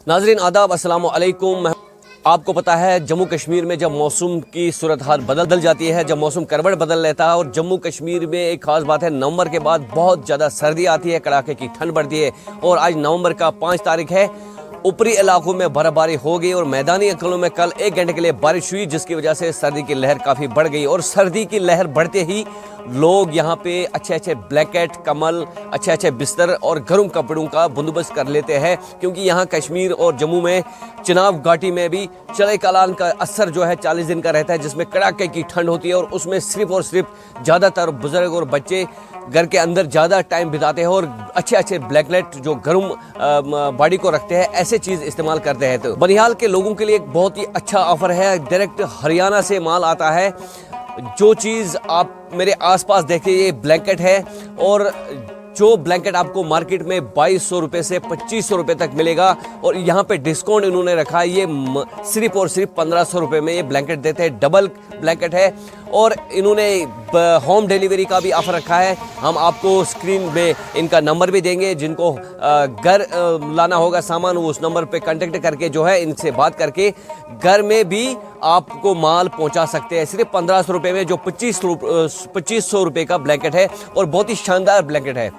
नाजरीन आदाब, अस्सलाम वालेकुम। आपको पता है जम्मू कश्मीर में जब मौसम की सूरत हाल बदल जाती है, जब मौसम करवट बदल लेता है, और जम्मू कश्मीर में एक ख़ास बात है, नवंबर के बाद बहुत ज़्यादा सर्दी आती है, कड़ाके की ठंड बढ़ती है। और आज नवंबर का 5 तारीख है। ऊपरी इलाकों में बर्फबारी हो गई और मैदानी इलाकों में कल 1 घंटे के लिए बारिश हुई, जिसकी वजह से सर्दी की लहर काफ़ी बढ़ गई। और सर्दी की लहर बढ़ते ही लोग यहाँ पे अच्छे अच्छे ब्लैंकेट, कम्बल, अच्छे अच्छे बिस्तर और गर्म कपड़ों का बंदोबस्त कर लेते हैं, क्योंकि यहाँ कश्मीर और जम्मू में चिनाब घाटी में भी चले कलान का असर जो है 40 दिन का रहता है, जिसमें कड़ाके की ठंड होती है। और उसमें सिर्फ और सिर्फ ज़्यादातर बुजुर्ग और बच्चे घर के अंदर ज़्यादा टाइम बिताते हैं और अच्छे अच्छे ब्लैंकेट जो गर्म बॉडी को रखते हैं, ऐसे चीज़ इस्तेमाल करते हैं। तो बनिहाल के लोगों के लिए एक बहुत ही अच्छा ऑफर है। डायरेक्ट हरियाणा से माल आता है। जो चीज़ आप मेरे आसपास देखते हैं ये ब्लैंकेट है, और जो ब्लैंकेट आपको मार्केट में 2200 रुपये से 2500 रुपये तक मिलेगा, और यहाँ पे डिस्काउंट इन्होंने रखा है। ये सिर्फ और सिर्फ 1500 रुपये में ये ब्लैंकेट देते हैं। डबल ब्लैंकेट है, और इन्होंने होम डिलीवरी का भी ऑफर रखा है। हम आपको स्क्रीन में इनका नंबर भी देंगे, जिनको घर लाना होगा सामान, वो उस नंबर पे कांटेक्ट करके जो है इनसे बात करके घर में भी आपको माल पहुंचा सकते हैं। सिर्फ 1500 रुपये में जो 2500 रुपये का ब्लैंकेट है, और बहुत ही शानदार ब्लैंकेट है।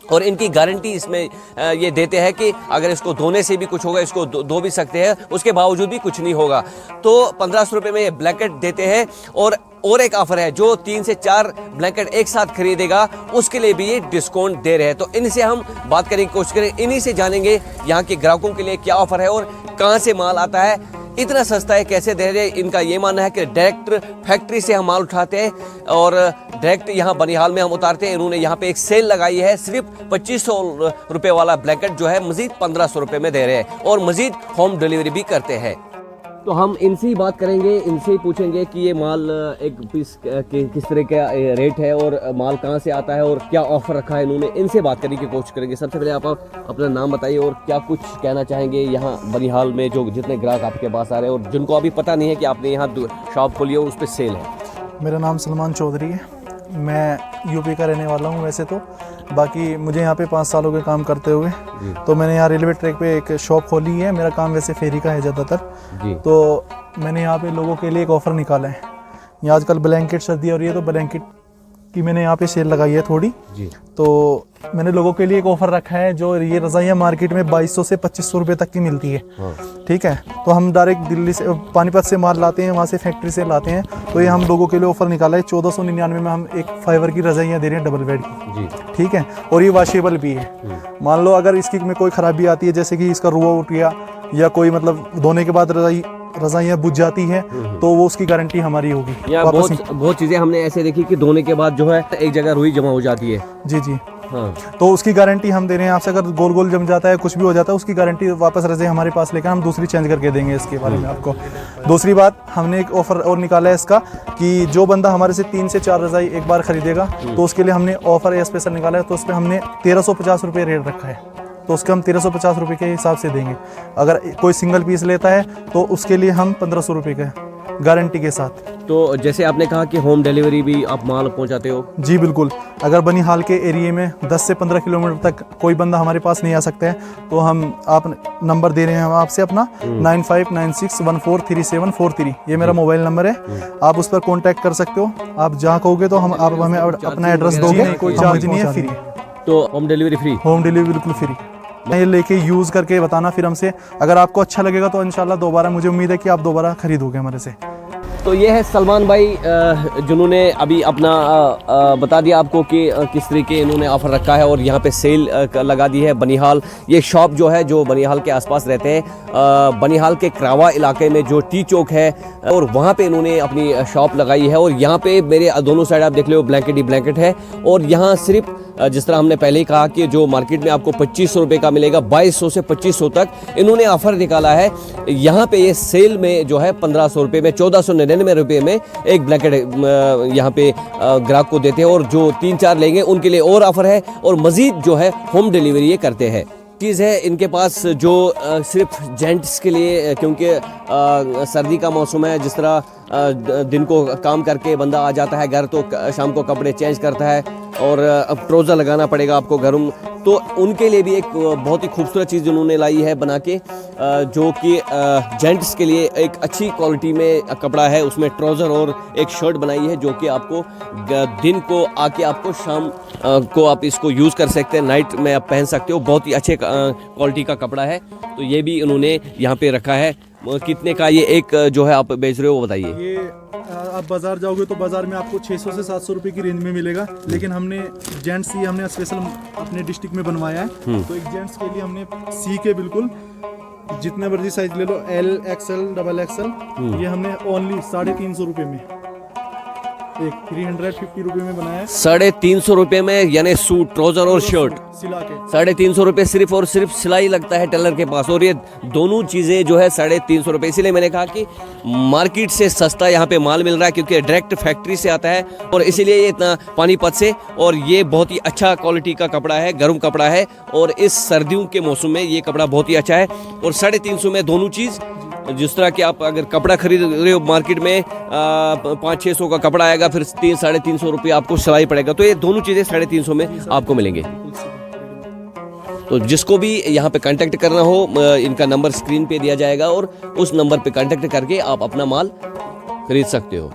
और इनकी गारंटी इसमें ये देते हैं कि अगर इसको धोने से भी कुछ होगा, इसको धो भी सकते हैं, उसके बावजूद भी कुछ नहीं होगा। तो 1500 रुपये में ये ब्लैंकेट देते हैं। और एक ऑफर है, जो 3 से 4 ब्लैंकेट एक साथ खरीदेगा उसके लिए भी ये डिस्काउंट दे रहे हैं। तो इनसे हम बात करेंगे, कोशिश करें, इन्हीं से जानेंगे यहाँ के ग्राहकों के लिए क्या ऑफर है और कहाँ से माल आता है, इतना सस्ता है, कैसे दे रहे हैं। इनका ये मानना है कि डायरेक्ट फैक्ट्री से हम माल उठाते हैं और डायरेक्ट यहाँ बनिहाल में हम उतारते हैं। इन्होंने यहाँ पे एक सेल लगाई है, सिर्फ 2500 रुपये वाला ब्लैंकेट जो है मजीद 1500 रुपये में दे रहे हैं, और मजीद होम डिलीवरी भी करते हैं। तो हम इनसे ही बात करेंगे, इनसे ही पूछेंगे कि ये माल एक पीस किस तरह का रेट है और माल कहाँ से आता है और क्या ऑफर रखा है इन्होंने। इनसे बात करने की कोशिश करेंगे। सबसे पहले आप अपना नाम बताइए और क्या कुछ कहना चाहेंगे यहाँ बनिहाल में जो जितने ग्राहक आपके पास आ रहे हैं और जिनको अभी पता नहीं है कि आपने यहाँ शॉप खोली है और उस पर सेल है। मेरा नाम सलमान चौधरी है। मैं यूपी का रहने वाला हूँ वैसे तो, बाकी मुझे यहाँ पे 5 साल हो गए काम करते हुए। तो मैंने यहाँ रेलवे ट्रैक पे एक शॉप खोली है। मेरा काम वैसे फेरी का है ज़्यादातर, तो मैंने यहाँ पे लोगों के लिए एक ऑफ़र निकाला है। यहाँ आजकल ब्लैंकेट सर्दी हो रही है, तो ब्लैंकेट की मैंने यहाँ पे सेल लगाई है थोड़ी। तो मैंने लोगों के लिए एक ऑफ़र रखा है। जो ये रज़ाइयाँ मार्केट में 2200 से 2500 रुपये तक की मिलती है। ठीक है, तो हम डायरेक्ट दिल्ली से, पानीपत से माल लाते हैं, वहाँ से फैक्ट्री से लाते हैं। तो ये हम लोगों के लिए ऑफ़र निकाला है। 1499 में हम एक फाइबर की रज़ाइयाँ दे रहे हैं, डबल बेड की। ठीक है, और ये वॉशेबल भी है। मान लो अगर इसकी में कोई ख़राबी आती है, जैसे कि इसका रुआ उठ गया या कोई मतलब धोने के बाद रज़ाइयाँ बुझ जाती है, तो वो उसकी गारंटी हमारी होगी। बहुत चीज़ें हमने ऐसे देखी कि धोने के बाद जो है एक जगह रुई जमा हो जाती है। जी हाँ। तो उसकी गारंटी हम दे रहे हैं आपसे। अगर गोल गोल जम जाता है, कुछ भी हो जाता है, उसकी गारंटी वापस रज़ाई हमारे पास लेकर हम दूसरी चेंज करके देंगे। इसके बारे में आपको दूसरी बात, हमने एक ऑफ़र और निकाला है इसका कि जो बंदा हमारे से 3 से 4 रज़ाई एक बार खरीदेगा, तो उसके लिए हमने ऑफ़र स्पेशल निकाला है। तो उस पर हमने 1350 रुपये रेट रखा है। तो उसके हम 1350 रुपये के हिसाब से देंगे। अगर कोई सिंगल पीस लेता है तो उसके लिए हम 1500 रुपये का गारंटी के साथ। तो जैसे आपने कहा कि होम डिलीवरी भी आप माल पहुंचाते हो? जी बिल्कुल। अगर बनिहाल के एरिया में 10 से 15 किलोमीटर तक कोई बंदा हमारे पास नहीं आ सकता है, तो हम आप नंबर दे रहे हैं हम आपसे अपना 9596143743। ये मेरा मोबाइल नंबर है। आप उस पर कांटेक्ट कर सकते हो। आप जहाँ कहोगे तो आप हमें अपना एड्रेस दोगे, कोई चार्ज नहीं है, फ्री। तो home delivery free? Home delivery बिल्कुल फ्री। ये लेके यूज़ करके बताना फिर हमसे। अगर आपको अच्छा लगेगा तो इंशाल्लाह दोबारा, मुझे उम्मीद है कि आप दोबारा खरीदोगे हमारे से। तो ये है सलमान भाई, जिन्होंने अभी अपना बता दिया आपको कि किस तरीके इन्होंने ऑफ़र रखा है और यहाँ पे सेल लगा दी है। बनिहाल ये शॉप जो है, जो बनिहाल के आसपास रहते हैं, बनिहाल के क्रावा इलाके में जो टी चौक है, और वहाँ पे इन्होंने अपनी शॉप लगाई है। और यहाँ पे मेरे दोनों साइड आप देख लो ब्लैंकेट ही ब्लैंकेट है। और यहाँ सिर्फ जिस तरह हमने पहले ही कहा कि जो मार्केट में आपको 2500 रुपये का मिलेगा, 2200 से 2500 तक इन्होंने ऑफ़र निकाला है। यहाँ पे ये सेल में जो है 1500 रुपये में, 1499 रुपये में एक ब्लैंकेट यहाँ पे ग्राहक को देते हैं। और जो 3-4 लेंगे उनके लिए और ऑफ़र है, और मज़ीद जो है होम डिलीवरी ये करते हैं। चीज़ है इनके पास जो सिर्फ जेंट्स के लिए, क्योंकि सर्दी का मौसम है, जिस तरह दिन को काम करके बंदा आ जाता है घर तो शाम को कपड़े चेंज करता है और अब ट्राउज़र लगाना पड़ेगा आपको गर्म, तो उनके लिए भी एक बहुत ही खूबसूरत चीज़ उन्होंने लाई है बना के, जो कि जेंट्स के लिए एक अच्छी क्वालिटी में कपड़ा है। उसमें ट्राउज़र और एक शर्ट बनाई है जो कि आपको दिन को आके आपको शाम को आप इसको यूज़ कर सकते हैं, नाइट में आप पहन सकते हो। बहुत ही अच्छे क्वालिटी का कपड़ा है, तो ये भी इन्होंने यहाँ पे रखा है। कितने का ये एक जो है आप बेच रहे हो, वो बताइए। ये आप बाजार जाओगे तो बाजार में आपको 600 से 700 रुपए की रेंज में मिलेगा, लेकिन हमने जेंट्स ये हमने स्पेशल अपने डिस्ट्रिक्ट में बनवाया है। तो एक जेंट्स के लिए हमने सी के बिल्कुल जितने मर्जी साइज ले लो, एल एक्सएल डबल एक्सएल, ये हमने ओनली 350 रुपए में, एक 350 रुपए में बनाया है। 350 रुपए में, यानी सूट ट्राउजर और शर्ट सिला के 350 रुपए सिर्फ और सिर्फ सिलाई लगता है टेलर के पास, और ये दोनों चीज़ें जो है 350 रुपए। इसीलिए मैंने कहा कि मार्केट से सस्ता यहाँ पे माल मिल रहा है, क्योंकि डायरेक्ट फैक्ट्री से आता है और इसीलिए ये इतना पानीपत से, और ये बहुत ही अच्छा क्वालिटी का कपड़ा है, गर्म कपड़ा है, और इस सर्दियों के मौसम में ये कपड़ा बहुत ही अच्छा है। और 350 में दोनों चीज़, जिस तरह कि आप अगर कपड़ा खरीद रहे हो मार्केट में 500-600 का कपड़ा आएगा, फिर 300-350 रुपये आपको सिलाई पड़ेगा, तो ये दोनों चीज़ें 350 में आपको मिलेंगे। तो जिसको भी यहाँ पे कांटेक्ट करना हो, इनका नंबर स्क्रीन पे दिया जाएगा और उस नंबर पे कांटेक्ट करके आप अपना माल खरीद सकते हो।